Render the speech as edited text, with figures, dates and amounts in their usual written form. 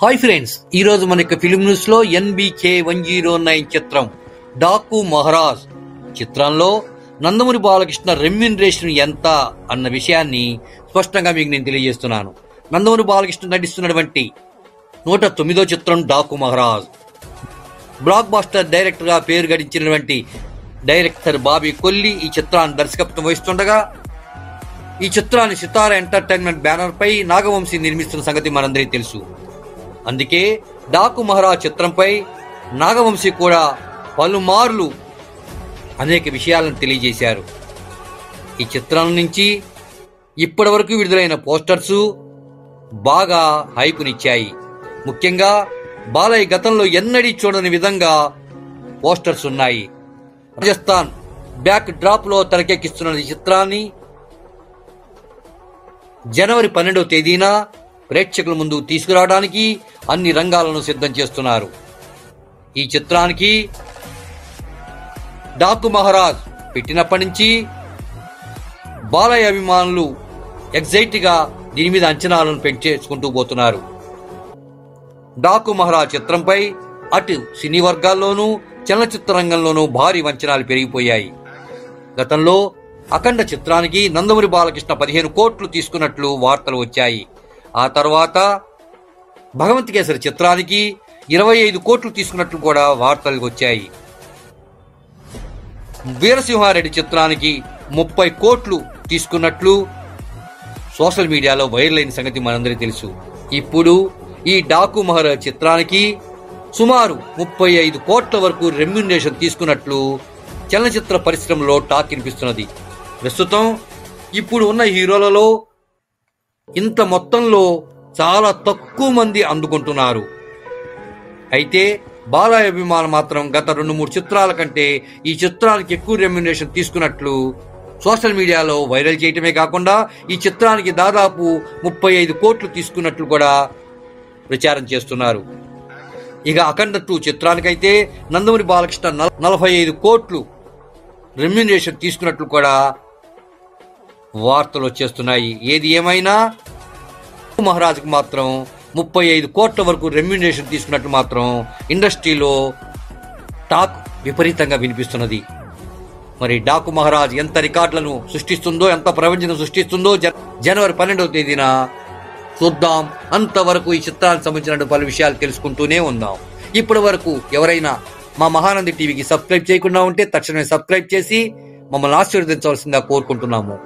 Hi friends, ఈ రోజు మనకి ఫిల్మ్ న్యూస్ లో NBK 109 చిత్రం డాకు మహారాజ్ చిత్రంలో నందమూరి బాలకృష్ణ రెమ్యూనరేషన్ ఎంత అన్న విషయాన్ని స్పష్టంగా మీకు నేను తెలియజేస్తున్నాను. నందమూరి బాలకృష్ణ నటిస్తున్నటువంటి 109వ చిత్రం Daaku Maharaj. Blockbuster director గా పేరు గడించినటువంటి డైరెక్టర్ బాబీ కొల్లి ఈ చిత్రాన్ని దర్శకత్వం వహిస్తుండగా, ఈ చిత్రాన్ని సితారా ఎంటర్టైన్మెంట్ బ్యానర్ పై నాగవంశీ నిర్మిస్తున్న సంగతి మనందరికీ తెలుసు. అందుకే డాకు మహారాజ్ చిత్రంపై నాగవంశీ కూడా పలుమార్లు అనేక విషయాలను తెలియజేశారు. ఈ చిత్రం నుంచి ఇప్పటి వరకు విడుదలైన పోస్టర్స్ బాగా హైపునిచ్చాయి. ముఖ్యంగా బాలయ్య గతంలో ఎన్నడీ చూడని విధంగా పోస్టర్స్ ఉన్నాయి. రాజస్థాన్ బ్యాక్ డ్రాప్ లో తెరకెక్కిస్తున్న ఈ చిత్రాన్ని జనవరి 12వ తేదీన ప్రేక్షకుల ముందు తీసుకురావడానికి అన్ని రంగాలను సిద్ధం చేస్తున్నారు. ఈ చిత్రానికి డాకు మహారాజ్ పెట్టినప్పటి నుంచి బాలయ్య అభిమానులు ఎగ్జైట్ గా దీని మీద అంచనాలను పెంచేసుకుంటూ పోతున్నారు. డాకు మహారాజ్ చిత్రంపై అటు సినీ వర్గాల్లోనూ చలనచిత్ర రంగంలోనూ భారీ అంచనాలు పెరిగిపోయాయి. గతంలో అఖండ చిత్రానికి నందమూరి బాలకృష్ణ 15 కోట్లు తీసుకున్నట్లు వార్తలు వచ్చాయి. ఆ తర్వాత భగవంత్ కేసరి చిత్రానికి 25 కోట్లు తీసుకున్నట్లు కూడా వార్తలు వచ్చాయి. వీరసింహారెడ్డి చిత్రానికి 30 కోట్లు తీసుకున్నట్లు సోషల్ మీడియాలో వైరల్ అయిన సంగతి మనందరికీ తెలుసు. ఇప్పుడు ఈ డాకు మహారాజ్ చిత్రానికి సుమారు 35 కోట్ల వరకు రెమ్యూనరేషన్ తీసుకున్నట్లు చలనచిత్ర పరిశ్రమలో టాక్ వినిపిస్తున్నది. ప్రస్తుతం ఇప్పుడు ఉన్న హీరోలలో ఇంత మొత్తంలో చాలా తక్కువ మంది అందుకుంటున్నారు. అయితే బాలయ్య అభిమానులు మాత్రం గత 2-3 చిత్రాల కంటే ఈ చిత్రానికి ఎక్కువ రెమ్యూనరేషన్ తీసుకున్నట్లు సోషల్ మీడియాలో వైరల్ చేయటమే కాకుండా ఈ చిత్రానికి దాదాపు 35 కోట్లు తీసుకున్నట్లు కూడా ప్రచారం చేస్తున్నారు. ఇక అఖండ 2 చిత్రానికైతే నందమూరి బాలకృష్ణ 45 కోట్లు రెమ్యూనరేషన్ తీసుకున్నట్లు కూడా వార్తలు వచ్చేస్తున్నాయి. ఏది ఏమైనా మహారాజ్కి మాత్రం 35 కోట్ల వరకు రెమ్యూనరేషన్ తీసుకున్నట్లు మాత్రం ఇండస్ట్రీలో టాక్ విపరీతంగా వినిపిస్తున్నది. మరి డాకు మహారాజ్ ఎంత రికార్డులను సృష్టిస్తుందో, ఎంత ప్రపంచం సృష్టిస్తుందో జనవరి 12వ తేదీన చూద్దాం. అంతవరకు ఈ చిత్రానికి సంబంధించిన పలు విషయాలు తెలుసుకుంటూనే ఉందాం. ఇప్పటి వరకు ఎవరైనా మా మహానంది టీవీకి సబ్స్క్రైబ్ చేయకుండా ఉంటే తక్షణమే సబ్స్క్రైబ్ చేసి మమ్మల్ని ఆశీర్వదించవలసిందిగా కోరుకుంటున్నాము.